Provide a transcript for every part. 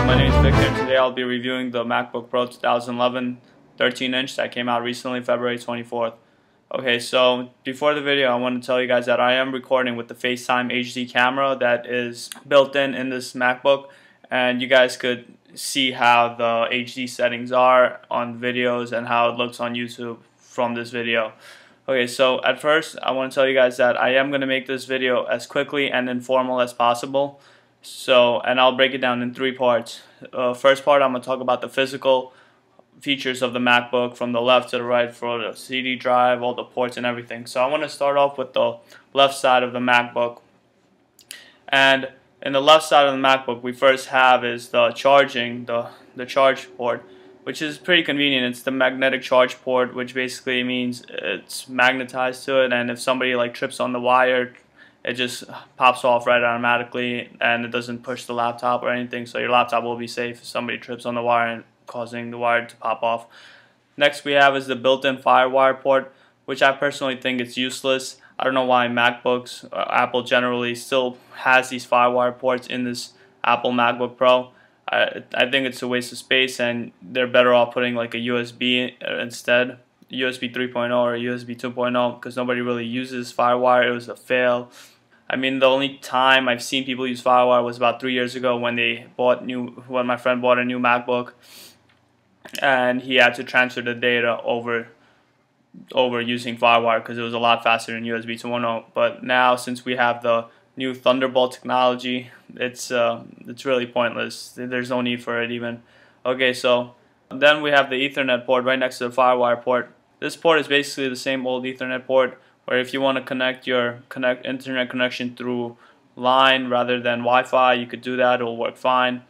my name is Victor and today I'll be reviewing the MacBook Pro 2011 13-inch that came out recently, February 24th. Okay, so before the video I want to tell you guys that I am recording with the FaceTime HD camera that is built in this MacBook, and you guys could see how the HD settings are on videos and how it looks on YouTube from this video. Okay, so at first I want to tell you guys that I am going to make this video as quickly and informal as possible. And I'll break it down in three parts. First part, I'm going to talk about the physical features of the MacBook from the left to the right for the CD drive, all the ports and everything. So I want to start off with the left side of the MacBook. And in the left side of the MacBook, we first have is the charging, the charge port, which is pretty convenient. It's the magnetic charge port, which basically means it's magnetized to it, and if somebody like trips on the wire, it just pops off right automatically, and it doesn't push the laptop or anything, so your laptop will be safe if somebody trips on the wire and causing the wire to pop off. Next we have is the built-in FireWire port, which I personally think it's useless. I don't know why MacBooks, Apple generally still has these FireWire ports in this Apple MacBook Pro. I think it's a waste of space, and they're better off putting like a USB instead. USB 3.0 or USB 2.0, because nobody really uses FireWire. It was a fail. I mean, the only time I've seen people use FireWire was about 3 years ago when my friend bought a new MacBook, and he had to transfer the data over using FireWire because it was a lot faster than USB 2.0. But now, since we have the new Thunderbolt technology, it's really pointless. There's no need for it even. Okay, so then we have the Ethernet port right next to the FireWire port. This port is basically the same old Ethernet port, where if you want to connect your internet connection through line rather than Wi-Fi, you could do that. It will work fine.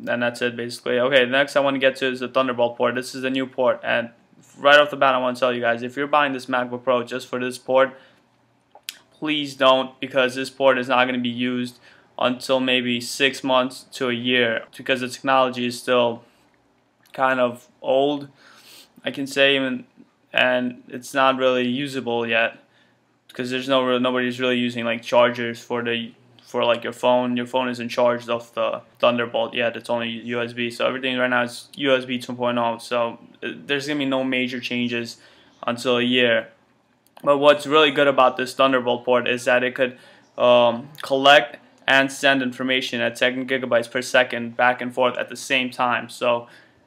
And that's it basically. Okay, next I want to get to is the Thunderbolt port. This is the new port, and right off the bat I want to tell you guys, if you're buying this MacBook Pro just for this port, please don't, because this port is not going to be used until maybe 6 months to a year, because the technology is still kind of old, I can say, and it's not really usable yet, because there's nobody's really using like chargers for like your phone. Your phone isn't charged off the Thunderbolt yet. It's only USB. So everything right now is USB 2.0. So there's gonna be no major changes until a year. But what's really good about this Thunderbolt port is that it could collect and send information at 10 gigabytes per second back and forth at the same time. So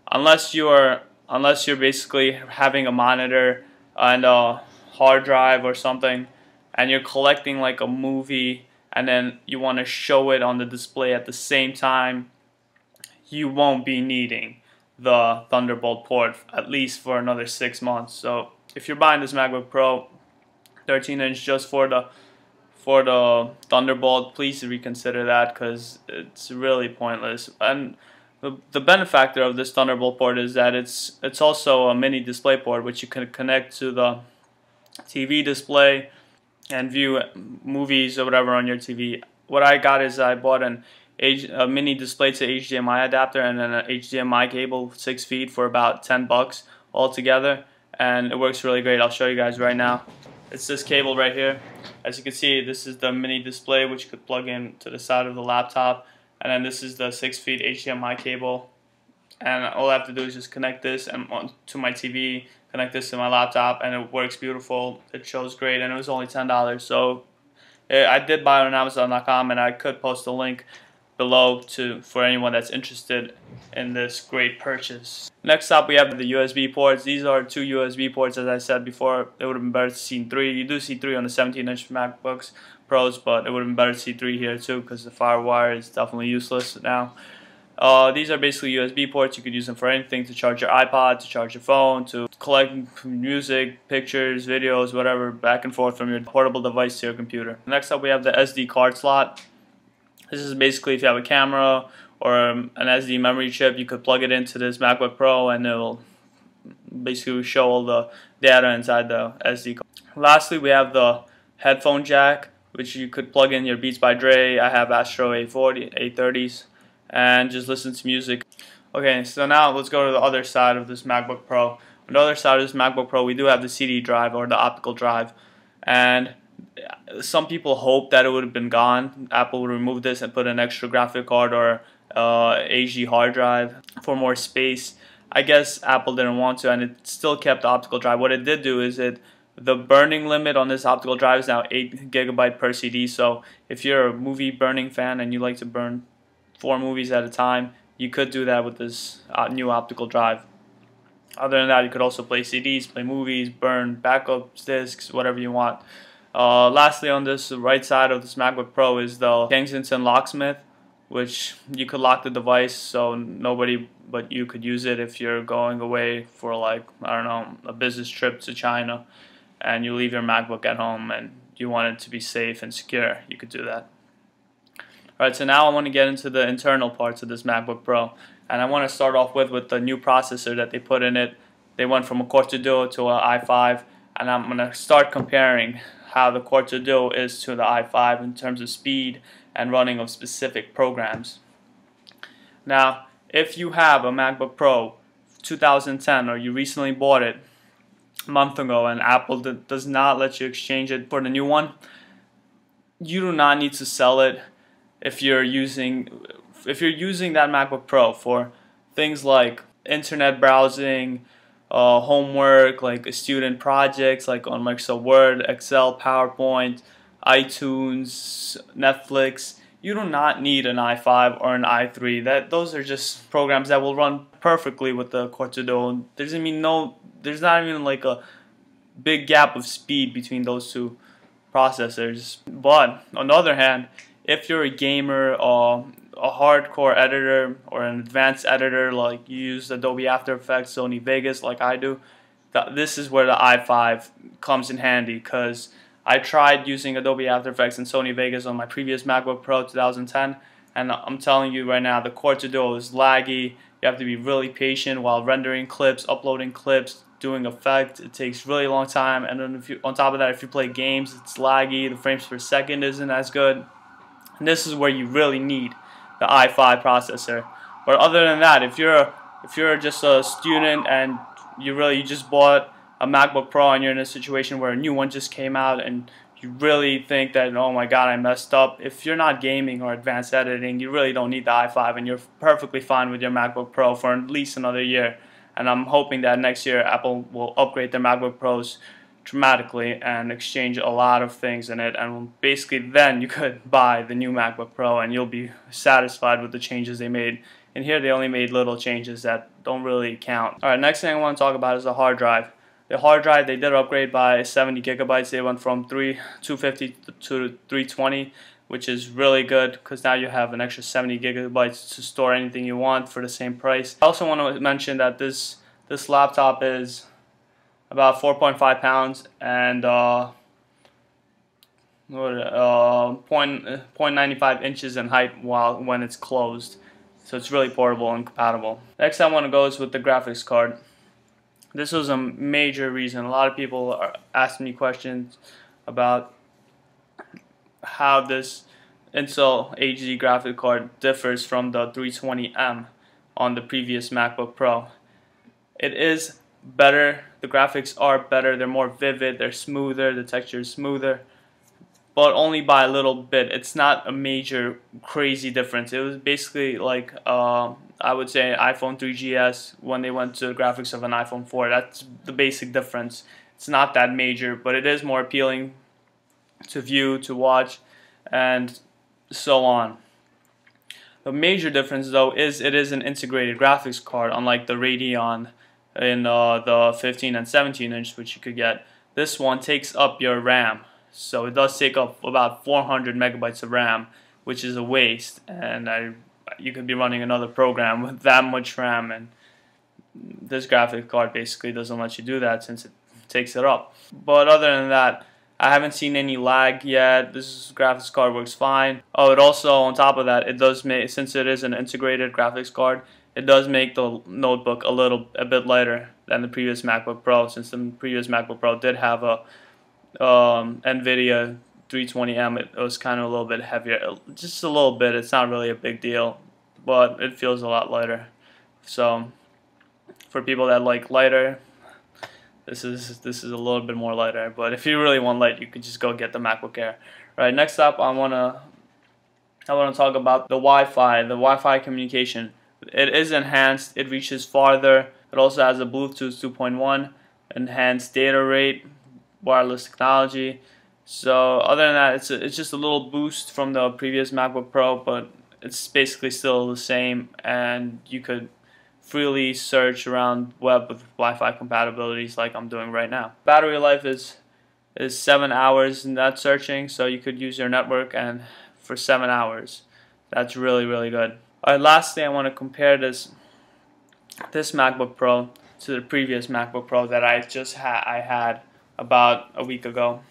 unless you're basically having a monitor and a hard drive or something, and you're collecting like a movie and then you want to show it on the display at the same time, you won't be needing the Thunderbolt port at least for another 6 months. So if you're buying this MacBook Pro 13-inch just for the Thunderbolt, please reconsider that, because it's really pointless. And the benefactor of this Thunderbolt port is that it's also a mini display port, which you can connect to the TV display and view movies or whatever on your TV. What I got is I bought a mini display to HDMI adapter and then an HDMI cable 6 feet for about $10 altogether, and it works really great. I'll show you guys right now. It's this cable right here. As you can see, this is the mini display, which you could plug in to the side of the laptop. And then this is the 6 feet HDMI cable, and all I have to do is just connect this to my TV, connect this to my laptop, and it works beautiful. It shows great, and it was only $10. So I did buy it on Amazon.com, and I could post a link below for anyone that's interested in this great purchase. Next up, we have the USB ports. These are 2 USB ports. As I said before, it would have been better to see 3. You do see 3 on the 17-inch MacBooks Pros, but it would have been better to see 3 here too, because the FireWire is definitely useless now. These are basically USB ports. You could use them for anything: to charge your iPod, to charge your phone, to collect music, pictures, videos, whatever, back and forth from your portable device to your computer. Next up, we have the SD card slot. This is basically if you have a camera or an SD memory chip, you could plug it into this MacBook Pro and it will basically show all the data inside the SD card. Lastly, we have the headphone jack, which you could plug in your Beats by Dre. I have Astro 830s, and just listen to music. Okay, so now let's go to the other side of this MacBook Pro. On the other side of this MacBook Pro, we do have the CD drive, or the optical drive, and some people hope that it would have been gone. Apple would remove this and put an extra graphic card or HD hard drive for more space. I guess Apple didn't want to, and it still kept the optical drive. What it did do is the burning limit on this optical drive is now 8 GB per CD. So if you're a movie burning fan and you like to burn 4 movies at a time, you could do that with this new optical drive. Other than that, you could also play CDs, play movies, burn backup discs, whatever you want. Lastly, on this right side of this MacBook Pro is the Kensington locksmith, which you could lock the device so nobody but you could use it if you're going away for, like, I don't know, a business trip to China and you leave your MacBook at home and you want it to be safe and secure. You could do that. Alright, so now I want to get into the internal parts of this MacBook Pro, and I want to start off with the new processor that they put in it. They went from a Quad-2 Duo to an i5, and I'm going to start comparing how the Quad-2 Duo is to the i5 in terms of speed and running of specific programs. Now, if you have a MacBook Pro 2010 or you recently bought it a month ago and Apple does not let you exchange it for the new one, you do not need to sell it if you're using that MacBook Pro for things like internet browsing, homework, like student projects like on Microsoft Word, Excel, PowerPoint, iTunes, Netflix. You do not need an i5 or an i3. Those are just programs that will run perfectly with the Quad-2 Duo. There's not even like a big gap of speed between those two processors. But on the other hand, if you're a gamer or a hardcore editor or an advanced editor, like you use Adobe After Effects, Sony Vegas like I do, this is where the i5 comes in handy, because I tried using Adobe After Effects and Sony Vegas on my previous MacBook Pro 2010, and I'm telling you right now, the Quad-2 Duo is laggy. You have to be really patient while rendering clips, uploading clips, doing effects. It takes really long time, and then on top of that, if you play games, it's laggy. The frames per second isn't as good. And this is where you really need the i5 processor. But other than that, if you're just a student and you just bought a MacBook Pro and you're in a situation where a new one just came out and you really think that, oh my god, I messed up, if you're not gaming or advanced editing, you really don't need the i5, and you're perfectly fine with your MacBook Pro for at least another year. And I'm hoping that next year Apple will upgrade their MacBook Pros dramatically and exchange a lot of things in it, and basically then you could buy the new MacBook Pro and you'll be satisfied with the changes they made. And here they only made little changes that don't really count. Alright, next thing I want to talk about is the hard drive. The hard drive, they did upgrade by 70 gigabytes. They went from 250 to 320, which is really good because now you have an extra 70 gigabytes to store anything you want for the same price. I also want to mention that this laptop is about 4.5 pounds and 0.95 inches in height when it's closed. So it's really portable and compatible. Next I want to go is with the graphics card. This was a major reason. A lot of people are asking me questions about how this Intel HD graphic card differs from the 320M on the previous MacBook Pro. It is better. The graphics are better. They're more vivid. They're smoother. The texture is smoother, but only by a little bit. It's not a major crazy difference. It was basically like I would say iPhone 3GS when they went to the graphics of an iPhone 4. That's the basic difference. It's not that major, but it is more appealing to view, to watch, and so on. The major difference though is it is an integrated graphics card, unlike the Radeon in the 15 and 17 inch, which you could get. This one takes up your RAM. So it does take up about 400 megabytes of RAM, which is a waste, and you could be running another program with that much RAM, and this graphics card basically doesn't let you do that since it takes it up. But other than that, I haven't seen any lag yet. This graphics card works fine. Oh, it also, on top of that, it does make, since it is an integrated graphics card, it does make the notebook a bit lighter than the previous MacBook Pro, since the previous MacBook Pro did have a NVIDIA 320M. It was kind of a little bit heavier, just a little bit. It's not really a big deal, but it feels a lot lighter. So for people that like lighter, this is a little bit more lighter. But if you really want light, you could just go get the MacBook Air. Right, next up I want to I want to talk about the Wi-Fi communication. It is enhanced, it reaches farther, it also has a Bluetooth 2.1, enhanced data rate, wireless technology. So other than that, it's just a little boost from the previous MacBook Pro, but it's basically still the same, and you could freely search around web with Wi-Fi compatibilities like I'm doing right now. Battery life is 7 hours in that searching, so you could use your network and for 7 hours. That's really good. Alright, lastly, I want to compare this MacBook Pro to the previous MacBook Pro that I had about a week ago.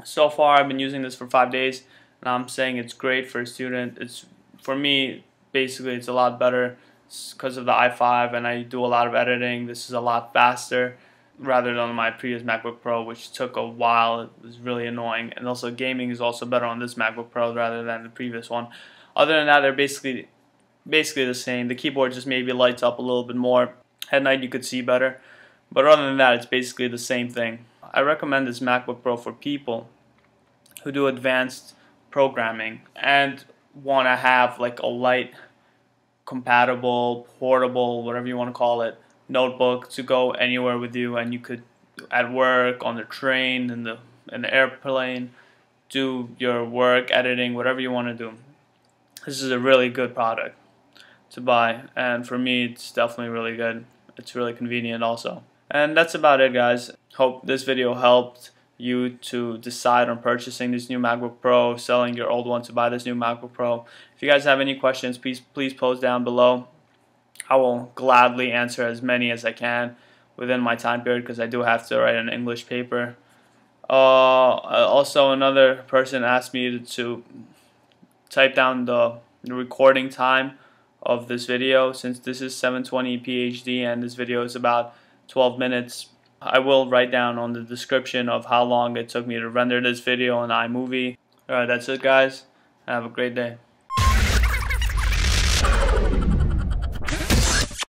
So far, I've been using this for 5 days, and I'm saying it's great for a student. It's, for me, basically it's a lot better because of the i5, and I do a lot of editing. This is a lot faster rather than my previous MacBook Pro, which took a while. It was really annoying, and also gaming is also better on this MacBook Pro rather than the previous one. Other than that, they're basically the same. The keyboard just maybe lights up a little bit more. At night you could see better, but other than that, it's basically the same thing. I recommend this MacBook Pro for people who do advanced programming and want to have like a light, compatible, portable, whatever you want to call it, notebook to go anywhere with you, and you could at work, on the train, in the airplane, do your work, editing, whatever you want to do. This is a really good product to buy, and for me it's definitely really good. It's really convenient also. And that's about it, guys. Hope this video helped you to decide on purchasing this new MacBook Pro, selling your old one to buy this new MacBook Pro. If you guys have any questions, please post down below. I will gladly answer as many as I can within my time period, because I do have to write an English paper. Also, another person asked me to type down the recording time of this video. Since this is 720p HD and this video is about 12 minutes, I will write down on the description of how long it took me to render this video on iMovie. Alright, that's it, guys. Have a great day.